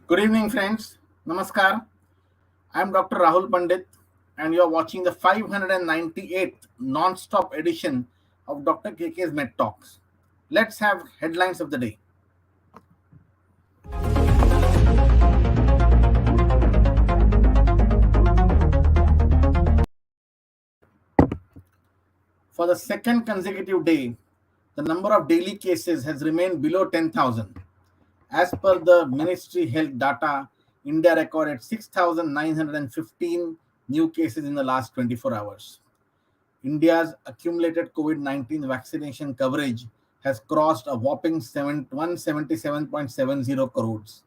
Good evening, friends. Namaskar. I am Dr. Rahul Pandit, and you are watching the 598th non-stop edition of Dr. KK's Med Talks. Let's have headlines of the day. For the second consecutive day, the number of daily cases has remained below 10,000. As per the Ministry Health data, India recorded 6,915 new cases in the last 24 hours. India's accumulated COVID-19 vaccination coverage has crossed a whopping 177.70 crores.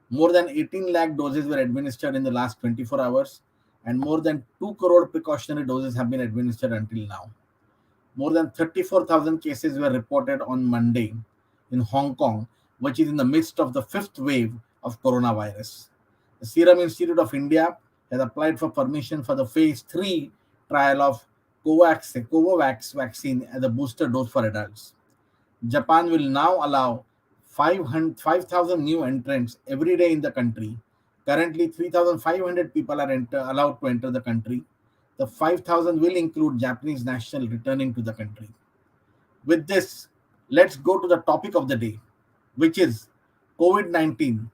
More than 18 lakh doses were administered in the last 24 hours, and more than 2 crore precautionary doses have been administered until now. More than 34,000 cases were reported on Monday in Hong Kong, which is in the midst of the fifth wave of coronavirus. The Serum Institute of India has applied for permission for the phase 3 trial of Covovax vaccine as a booster dose for adults. Japan will now allow 5,000 new entrants every day in the country. Currently, 3,500 people are allowed to enter the country. The 5,000 will include Japanese nationals returning to the country. With this, let's go to the topic of the day, which is COVID-19,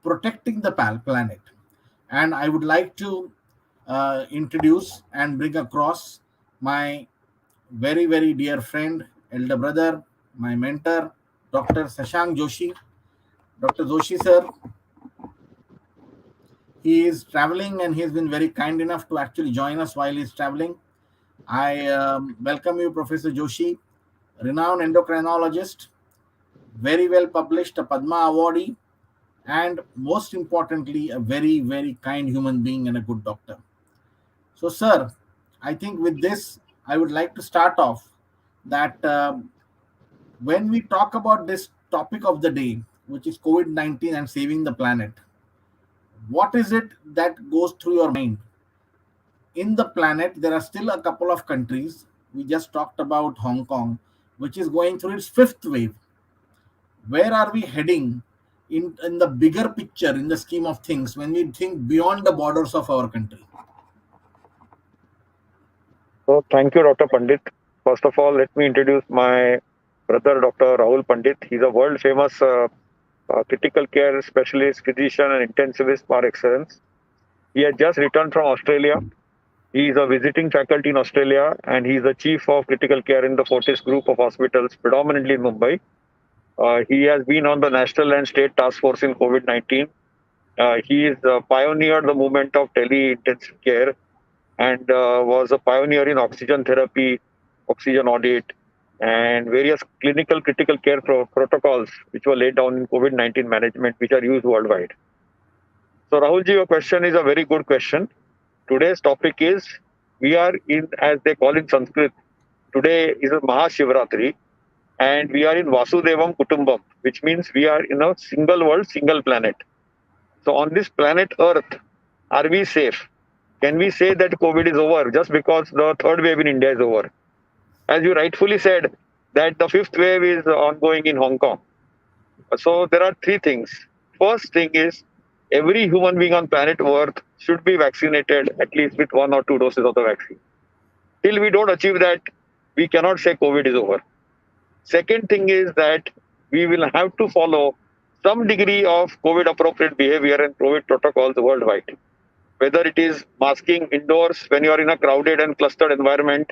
protecting the planet. And I would like to introduce and bring across my very, very dear friend, elder brother, my mentor, Dr. Shashank Joshi. Dr. Joshi, sir, he is traveling and he has been very kind enough to actually join us while he's traveling. I welcome you, Professor Joshi, renowned endocrinologist, very well published, a Padma awardee, and most importantly, a very, very kind human being and a good doctor. So, sir, I think with this, I would like to start off that when we talk about this topic of the day, which is COVID-19 and saving the planet, what is it that goes through your mind? In the planet, there are still a couple of countries. We just talked about Hong Kong, which is going through its fifth wave. Where are we heading in the bigger picture, in the scheme of things, when we think beyond the borders of our country? So, thank you, Dr. Pandit. First of all, let me introduce my brother, Dr. Rahul Pandit. He's a world famous critical care specialist, physician, and intensivist par excellence. He has just returned from Australia. He is a visiting faculty in Australia, and he is the chief of critical care in the Fortis group of hospitals, predominantly in Mumbai. He has been on the national and state task force in COVID-19. He has pioneered the movement of tele-intensive care and was a pioneer in oxygen therapy, oxygen audit, and various clinical critical care protocols which were laid down in COVID-19 management, which are used worldwide. So, Rahulji, your question is a very good question. Today's topic is, we are in, as they call in Sanskrit, today is a Mahashivratri, and we are in Vasudevam Kutumbam, which means we are in a single world, single planet. So, on this planet Earth, are we safe? Can we say that COVID is over just because the third wave in India is over? As you rightfully said, that the fifth wave is ongoing in Hong Kong. So there are three things. First thing is, every human being on planet Earth should be vaccinated at least with 1 or 2 doses of the vaccine. Till we don't achieve that, we cannot say COVID is over. Second thing is that we will have to follow some degree of COVID appropriate behavior and COVID protocols worldwide. Whether it is masking indoors when you are in a crowded and clustered environment,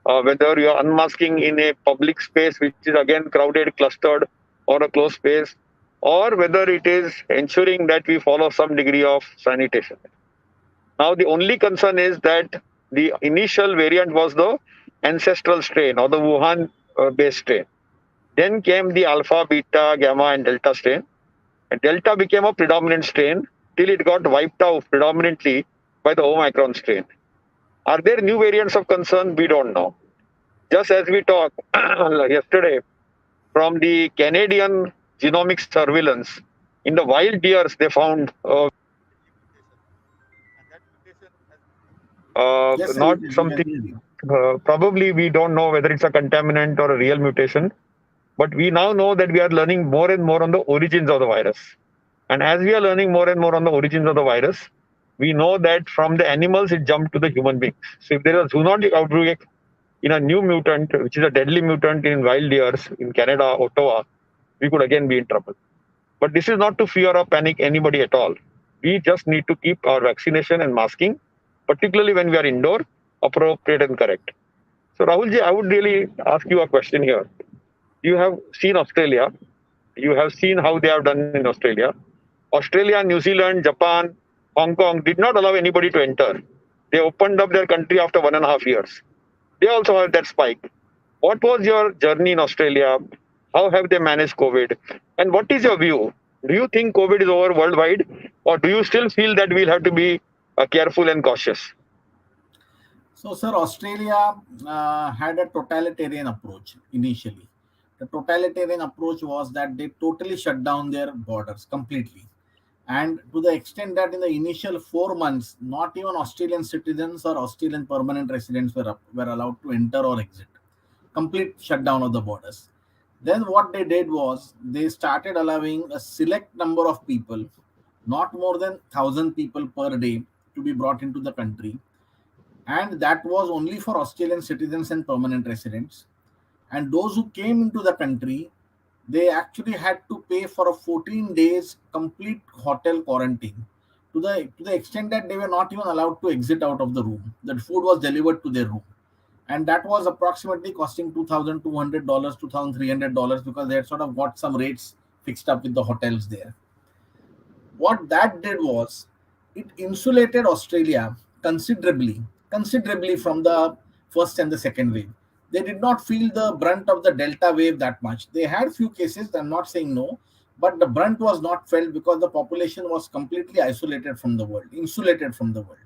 whether you are unmasking in a public space which is again crowded, clustered, or a closed space, or whether it is ensuring that we follow some degree of sanitation. Now, the only concern is that the initial variant was the ancestral strain or the Wuhan-based strain. Then came the alpha, beta, gamma, and delta strain. And delta became a predominant strain till it got wiped out predominantly by the Omicron strain. Are there new variants of concern? We don't know. Just as we talked yesterday, from the Canadian genomic surveillance, in the wild deers, they found Yes, sir, not we can something, hear you. probably we don't know whether it's a contaminant or a real mutation, but we now know that we are learning more and more on the origins of the virus. And as we are learning more and more on the origins of the virus, we know that from the animals it jumped to the human beings. So if there is a zoonotic outbreak in a new mutant, which is a deadly mutant in wild deers in Canada, Ottawa, we could again be in trouble. But this is not to fear or panic anybody at all. We just need to keep our vaccination and masking, particularly when we are indoor, appropriate and correct. So Rahulji, I would really ask you a question here. You have seen Australia. You have seen how they have done in Australia. Australia, New Zealand, Japan, Hong Kong did not allow anybody to enter. They opened up their country after 1.5 years. They also have that spike. What was your journey in Australia? How have they managed COVID? And what is your view? Do you think COVID is over worldwide, or do you still feel that we'll have to be careful and cautious? So, sir, Australia had a totalitarian approach initially. The totalitarian approach was that they totally shut down their borders completely. And to the extent that in the initial 4 months, not even Australian citizens or Australian permanent residents were allowed to enter or exit. Complete shutdown of the borders. Then what they did was they started allowing a select number of people, not more than 1,000 people per day, to be brought into the country, and that was only for Australian citizens and permanent residents. And those who came into the country, they actually had to pay for a 14 days complete hotel quarantine, to the extent that they were not even allowed to exit out of the room. The food was delivered to their room, and that was approximately costing $2,200, $2,300, because they had sort of got some rates fixed up with the hotels there. What that did was it insulated Australia considerably from the first and the second wave. They did not feel the brunt of the Delta wave that much. They had few cases, I'm not saying no, but the brunt was not felt because the population was completely isolated from the world, insulated from the world.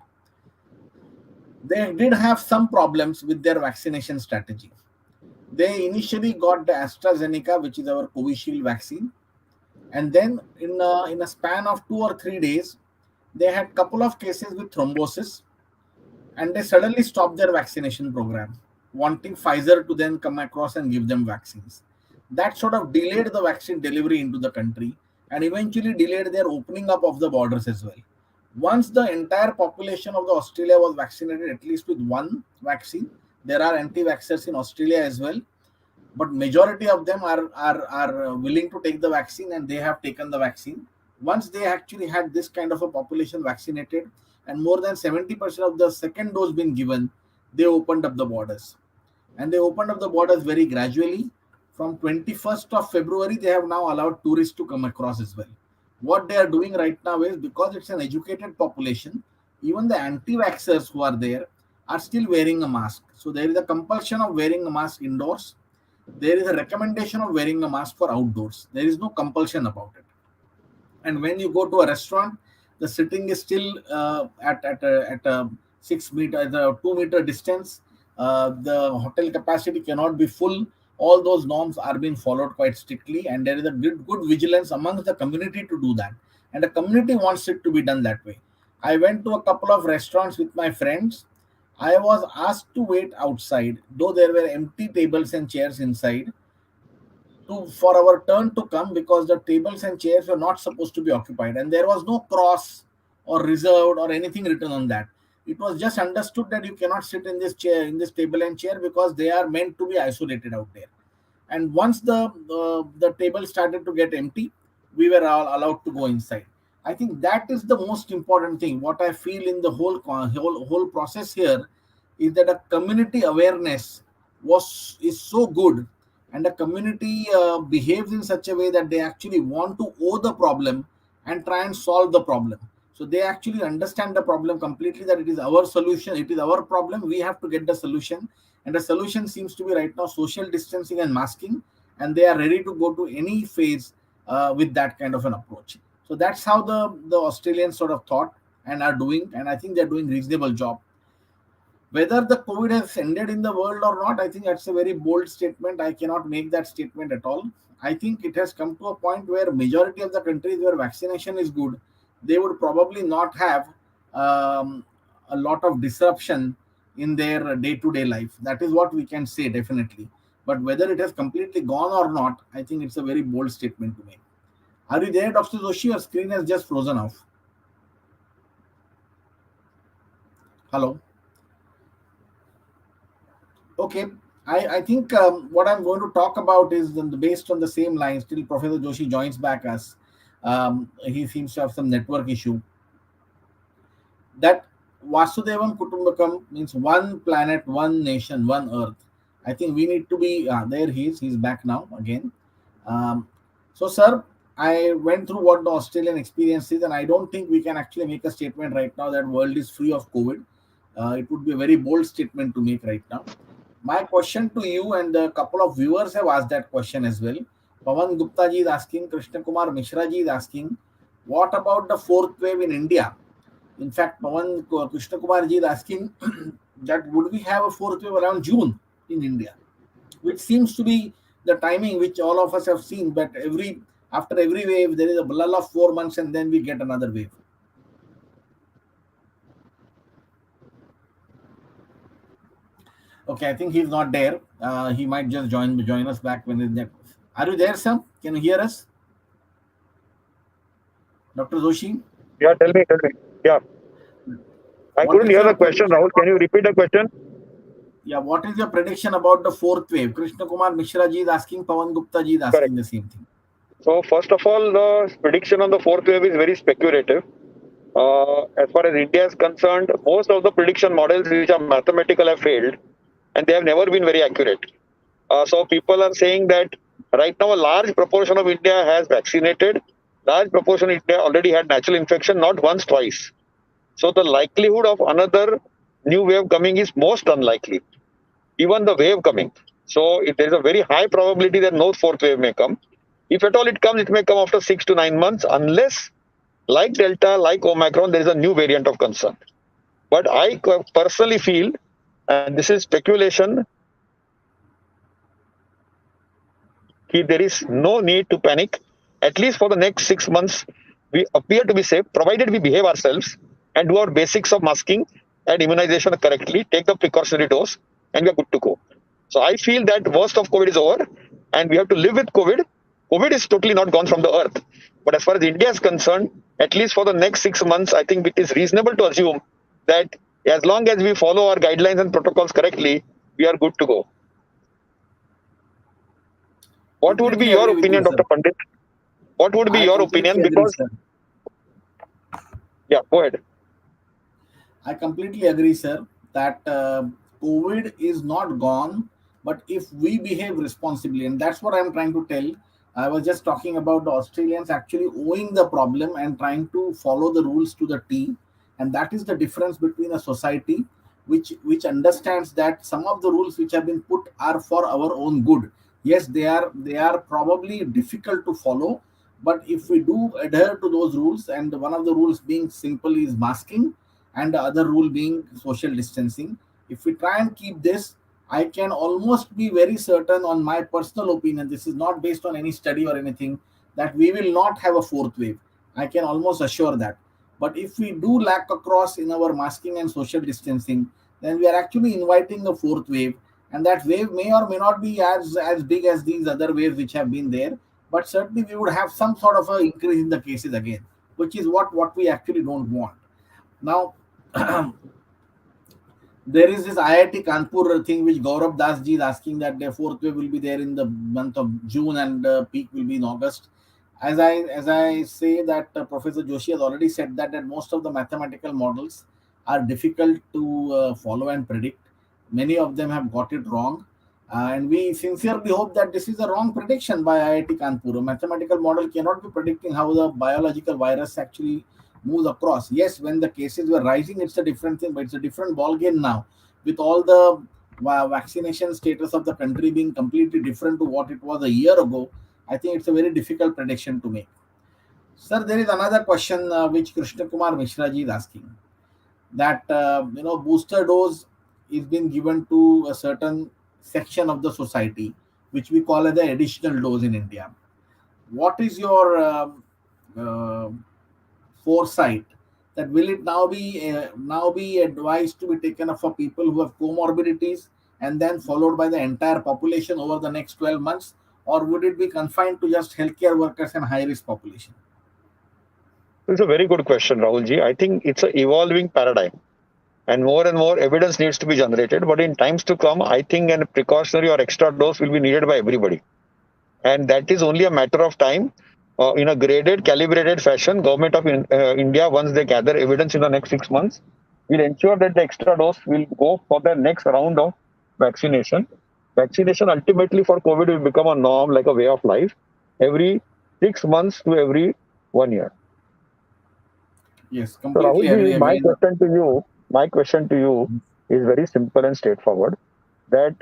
They did have some problems with their vaccination strategy. They initially got the AstraZeneca, which is our Covishield vaccine, and then in a span of 2 or 3 days, they had couple of cases with thrombosis, and they suddenly stopped their vaccination program, wanting Pfizer to then come across and give them vaccines. That sort of delayed the vaccine delivery into the country and eventually delayed their opening up of the borders as well. Once the entire population of the Australia was vaccinated at least with one vaccine, there are anti-vaxxers in Australia as well, but majority of them are willing to take the vaccine, and they have taken the vaccine. Once they actually had this kind of a population vaccinated and more than 70% of the second dose been given, they opened up the borders, and they opened up the borders very gradually. From 21st of February, they have now allowed tourists to come across as well. What they are doing right now is, because it's an educated population, even the anti-vaxxers who are there are still wearing a mask. So there is a compulsion of wearing a mask indoors. There is a recommendation of wearing a mask for outdoors. There is no compulsion about it. And when you go to a restaurant, the sitting is still at a 6 meter, at a 2 meter distance. The hotel capacity cannot be full. All those norms are being followed quite strictly, and there is a good vigilance amongst the community to do that. And the community wants it to be done that way. I went to a couple of restaurants with my friends. I was asked to wait outside, though there were empty tables and chairs inside, for our turn to come, because the tables and chairs were not supposed to be occupied, and there was no cross or reserved or anything written on that. It was just understood that you cannot sit in this chair, in this table and chair, because they are meant to be isolated out there. And once the table started to get empty, we were all allowed to go inside. I think that is the most important thing. What I feel in the whole process here is that a community awareness is so good, and the community behaves in such a way that they actually want to owe the problem and try and solve the problem. So they actually understand the problem completely, that it is our solution, it is our problem, we have to get the solution. And the solution seems to be right now social distancing and masking, and they are ready to go to any phase with that kind of an approach. So that's how the Australians sort of thought and are doing, and I think they're doing reasonable job. Whether the COVID has ended in the world or not, I think that's a very bold statement. I cannot make that statement at all. I think it has come to a point where majority of the countries where vaccination is good, they would probably not have a lot of disruption in their day-to-day life. That is what we can say definitely. But whether it has completely gone or not, I think it's a very bold statement to make. Are you there, Dr. Joshi? Your screen has just frozen off. Hello. Okay. I think what I'm going to talk about is based on the same lines. Till Professor Joshi joins back us. He seems to have some network issue. That Vasudevam Kutumbakam means one planet, one nation, one earth. I think we need to be there. He's back now again. Um, so, sir, I went through what the Australian experience is, and I don't think we can actually make a statement right now that world is free of COVID. It would be a very bold statement to make right now. My question to you, and a couple of viewers have asked that question as well. Pawan Gupta ji is asking, Krishna Kumar Mishra ji is asking, what about the fourth wave in India? In fact, Pawan Krishna Kumar ji is asking that would we have a fourth wave around June in India, which seems to be the timing which all of us have seen. But after every wave, there is a lull of 4 months, and then we get another wave. Okay, I think he's not there. He might just join us back when it's. Are you there, Sam? Can you hear us, Dr. Joshi? Yeah, tell me. Yeah. I What couldn't is hear your the question, prediction Rahul. Can you repeat the question? Yeah, what is your prediction about the fourth wave? Krishna Kumar Mishra ji is asking, Pawan Gupta ji is Correct. asking the same thing. So, first of all, the prediction on the fourth wave is very speculative. As far as India is concerned, most of the prediction models which are mathematical have failed, and they have never been very accurate. So, people are saying that right now a large proportion of India has vaccinated, large proportion of India already had natural infection, not once, twice. So, the likelihood of another new wave coming is most unlikely, even the wave coming. So, there is a very high probability that no fourth wave may come. If at all it comes, it may come after 6 to 9 months, unless, like Delta, like Omicron, there is a new variant of concern. But I personally feel, and this is speculation, there is no need to panic. At least for the next 6 months, we appear to be safe, provided we behave ourselves and do our basics of masking and immunization correctly, take the precautionary dose, and we are good to go. So I feel that worst of COVID is over, and we have to live with COVID. COVID is totally not gone from the earth. But as far as India is concerned, at least for the next 6 months, I think it is reasonable to assume that as long as we follow our guidelines and protocols correctly, we are good to go. What would be Completely your agree with you, opinion, sir. Dr. Pandit? What would be I your opinion? completely agree, Because, sir. yeah, go ahead. I completely agree, sir, that COVID is not gone, but if we behave responsibly, and that's what I'm trying to tell. I was just talking about the Australians actually owing the problem and trying to follow the rules to the T, and that is the difference between a society which understands that some of the rules which have been put are for our own good. Yes, they are probably difficult to follow, but if we do adhere to those rules, and one of the rules being simple is masking, and the other rule being social distancing. If we try and keep this, I can almost be very certain, on my personal opinion, this is not based on any study or anything, that we will not have a fourth wave. I can almost assure that. But if we do lack across in our masking and social distancing, then we are actually inviting a fourth wave. And that wave may or may not be as big as these other waves which have been there. But certainly we would have some sort of an increase in the cases again, which is what we actually don't want. Now, there is this IIT Kanpur thing which Gaurav Das ji is asking, that the fourth wave will be there in the month of June, and peak will be in August. As I say that Professor Joshi has already said that most of the mathematical models are difficult to follow and predict. Many of them have got it wrong. And we sincerely hope that this is a wrong prediction by IIT Kanpur. A mathematical model cannot be predicting how the biological virus actually moves across. Yes, when the cases were rising, it's a different thing, but it's a different ball game now. With all the vaccination status of the country being completely different to what it was a year ago, I think it's a very difficult prediction to make. Sir, there is another question which Krishna Kumar Mishra ji is asking, that booster dose is being given to a certain section of the society, which we call as the additional dose in India. What is your uh, foresight, that will it now be advised to be taken up for people who have comorbidities, and then followed by the entire population over the next 12 months, or would it be confined to just healthcare workers and high risk population? It's a very good question, Rahulji. I think it's an evolving paradigm, and more evidence needs to be generated. But in times to come, I think a precautionary or extra dose will be needed by everybody, and that is only a matter of time. In a graded, calibrated fashion, government of India, once they gather evidence in the next 6 months, will ensure that the extra dose will go for the next round of vaccination. Vaccination ultimately for COVID will become a norm, like a way of life, every 6 months to every 1 year. Yes, So completely agree Rahulji, again. my question to you is very simple and straightforward. That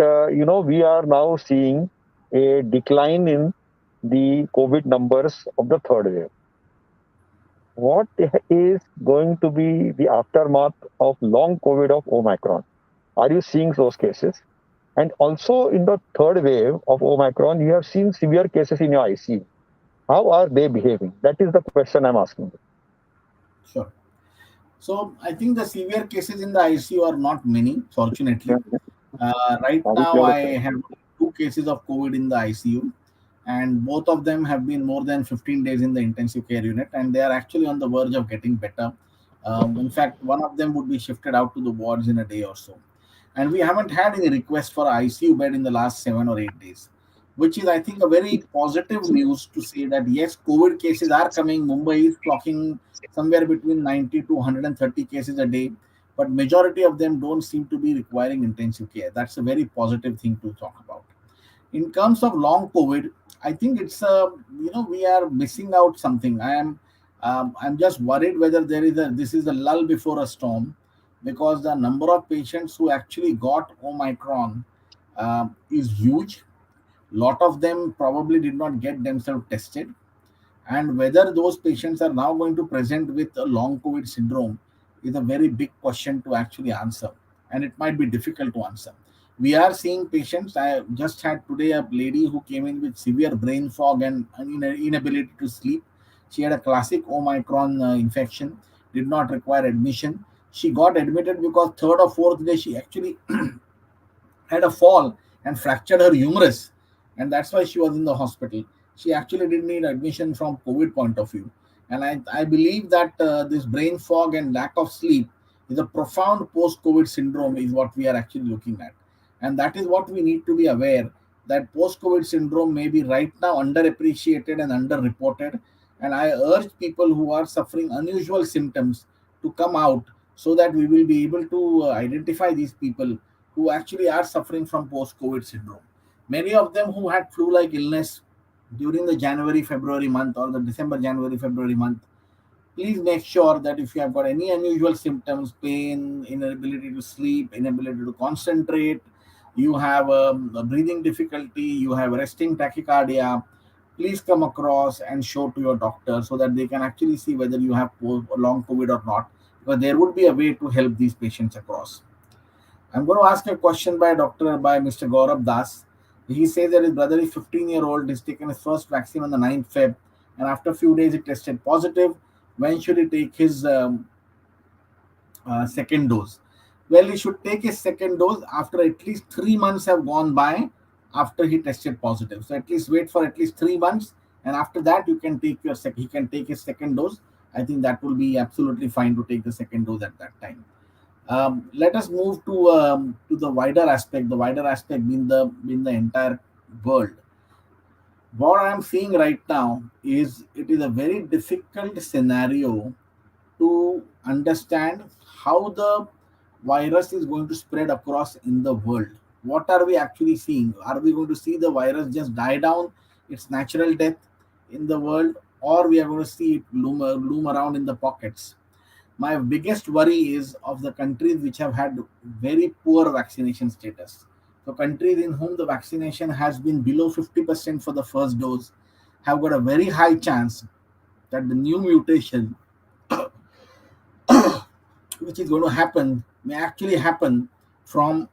we are now seeing a decline in the COVID numbers of the third wave. What is going to be the aftermath of long COVID of Omicron? Are you seeing those cases? And also in the third wave of Omicron, you have seen severe cases in your ICU. How are they behaving? That is the question I'm asking. Sure. So I think the severe cases in the ICU are not many, fortunately. Right now, I have two cases of COVID in the ICU, and both of them have been more than 15 days in the intensive care unit, and they are actually on the verge of getting better. In fact, one of them would be shifted out to the wards in a day or so. And we haven't had any request for ICU bed in the last 7 or 8 days, which is, I think, a very positive news to say that yes, COVID cases are coming. Mumbai is clocking somewhere between 90 to 130 cases a day, but majority of them don't seem to be requiring intensive care. That's a very positive thing to talk about. In terms of long COVID, I think it's we are missing out something. I'm just worried whether this is a lull before a storm, because the number of patients who actually got Omicron is huge. Lot of them probably did not get themselves tested, and whether those patients are now going to present with a long COVID syndrome is a very big question to actually answer, and it might be difficult to answer. We are seeing patients. I just had today a lady who came in with severe brain fog and an inability to sleep. She had a classic Omicron infection, did not require admission. She got admitted because third or fourth day she actually had a fall and fractured her humerus, and that's why she was in the hospital. She actually didn't need admission from COVID point of view, and I believe that this brain fog and lack of sleep is a profound post-COVID syndrome is what we are actually looking at, and that is what we need to be aware that post-COVID syndrome may be right now underappreciated and underreported, and I urge people who are suffering unusual symptoms to come out so that we will be able to identify these people who actually are suffering from post COVID syndrome. Many of them who had flu like illness during the January February month or the December January February month, please make sure that if you have got any unusual symptoms, pain, inability to sleep, inability to concentrate, you have a breathing difficulty, you have resting tachycardia, please come across and show to your doctor so that they can actually see whether you have long COVID or not, because there would be a way to help these patients across. I'm going to ask a question by Mr. Gaurav Das. He says that his brother is 15-year-old, he's taken his first vaccine on the 9th Feb, and after a few days he tested positive. When should he take his second dose? Well, he should take his second dose after at least 3 months have gone by after he tested positive. So at least wait for at least 3 months, and after that you can take he can take his second dose. I think that will be absolutely fine to take the second dose at that time. Let us move to the wider aspect. The wider aspect being the entire world. What I am seeing right now is it is a very difficult scenario to understand how the virus is going to spread across in the world. What are we actually seeing? Are we going to see the virus just die down, its natural death in the world, or we are going to see it loom around in the pockets? My biggest worry is of the countries which have had very poor vaccination status. So countries in whom the vaccination has been below 50% for the first dose have got a very high chance that the new mutation which is going to happen may actually happen from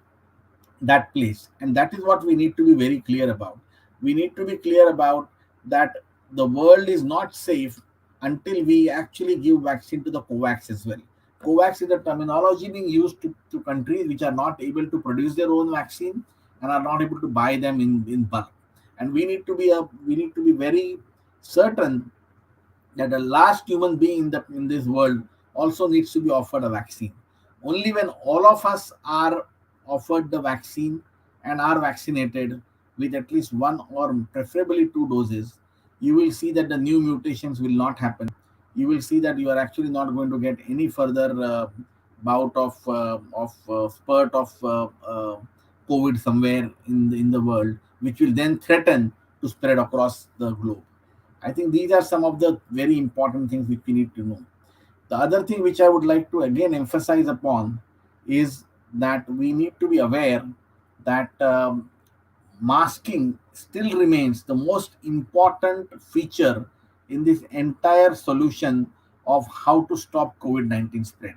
that place. And that is what we need to be very clear about. We need to be clear about that the world is not safe until we actually give vaccine to the COVAX as well. COVAX is a terminology being used to countries which are not able to produce their own vaccine and are not able to buy them in bulk. and we need to be very certain that the last human being in this world also needs to be offered a vaccine. Only when all of us are offered the vaccine and are vaccinated with at least one or preferably two doses, you will see that the new mutations will not happen. You will see that you are actually not going to get any further bout of spurt of COVID somewhere in the world, which will then threaten to spread across the globe. I think these are some of the very important things which we need to know. The other thing which I would like to again emphasize upon is that we need to be aware that masking still remains the most important feature in this entire solution of how to stop COVID 19 spread.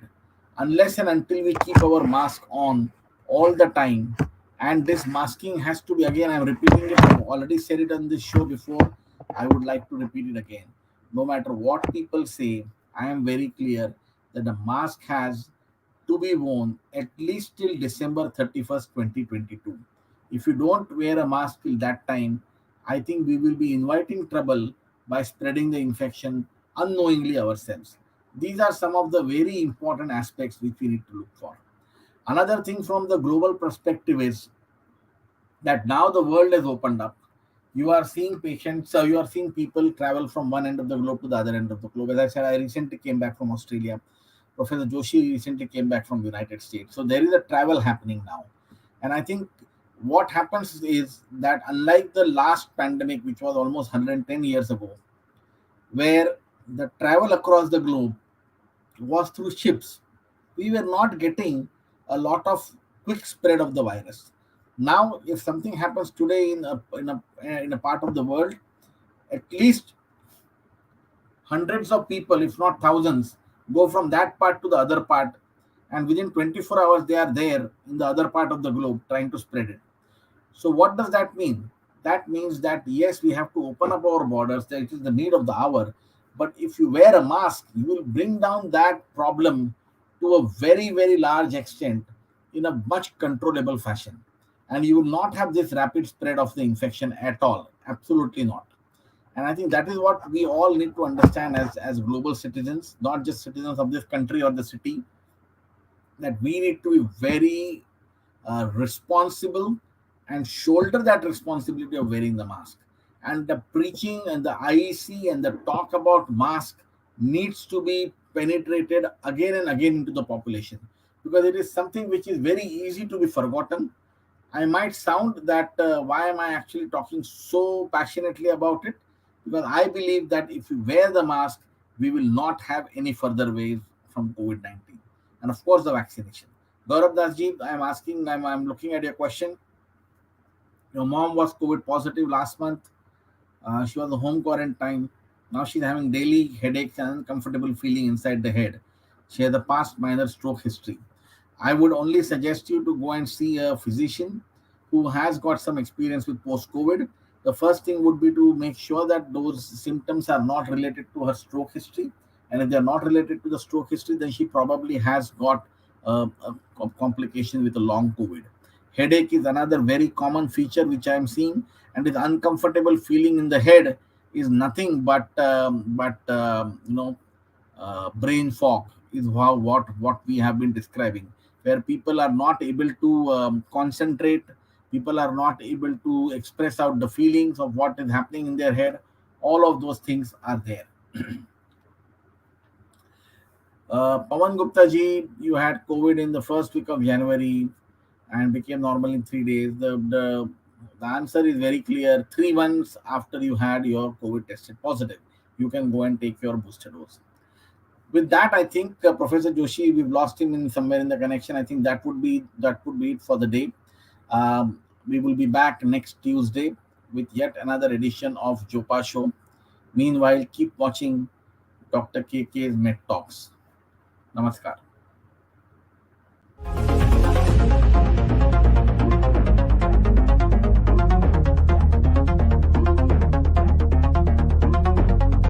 Unless and until we keep our mask on all the time, and this masking has to be, again, I'm repeating it, I've already said it on this show before, I would like to repeat it again. No matter what people say, I am very clear that the mask has to be worn at least till December 31st, 2022. If you don't wear a mask till that time, I think we will be inviting trouble by spreading the infection unknowingly ourselves. These are some of the very important aspects which we need to look for. Another thing from the global perspective is that now the world has opened up. You are seeing patients, so you are seeing people travel from one end of the globe to the other end of the globe. As I said, I recently came back from Australia. Professor Joshi recently came back from the United States. So there is a travel happening now. And I think what happens is that unlike the last pandemic, which was almost 110 years ago, where the travel across the globe was through ships, we were not getting a lot of quick spread of the virus. Now, if something happens today in a part of the world, at least hundreds of people, if not thousands, go from that part to the other part, and within 24 hours they are there in the other part of the globe trying to spread it. So what does that mean? That means that yes, we have to open up our borders. That it is the need of the hour. But if you wear a mask, you will bring down that problem to a very, very large extent in a much controllable fashion. And you will not have this rapid spread of the infection at all. Absolutely not. And I think that is what we all need to understand as global citizens, not just citizens of this country or the city, that we need to be very responsible and shoulder that responsibility of wearing the mask. And the preaching and the IEC and the talk about mask needs to be penetrated again and again into the population, because it is something which is very easy to be forgotten. I might sound that why am I actually talking so passionately about it? Because I believe that if you wear the mask, we will not have any further waves from COVID 19. And of course, the vaccination. Gaurav Dasji, I'm looking at your question. Your mom was COVID positive last month. She was a home quarantine. Now she's having daily headaches and uncomfortable feeling inside the head. She has a past minor stroke history. I would only suggest you to go and see a physician who has got some experience with post COVID. The first thing would be to make sure that those symptoms are not related to her stroke history. And if they're not related to the stroke history, then she probably has got a complication with a long COVID. Headache is another very common feature which I am seeing, and this uncomfortable feeling in the head is nothing but brain fog is what we have been describing, where people are not able to concentrate, people are not able to express out the feelings of what is happening in their head. All of those things are there. Pawan Gupta ji, you had COVID in the first week of January and became normal in 3 days. The answer is very clear. 3 months after you had your COVID tested positive, you can go and take your booster dose. With that, I think Professor Joshi, we've lost him in somewhere in the connection. I think that would be it for the day. We will be back next Tuesday with yet another edition of Jopa Show. Meanwhile, keep watching Dr. KK's Med Talks. Namaskar.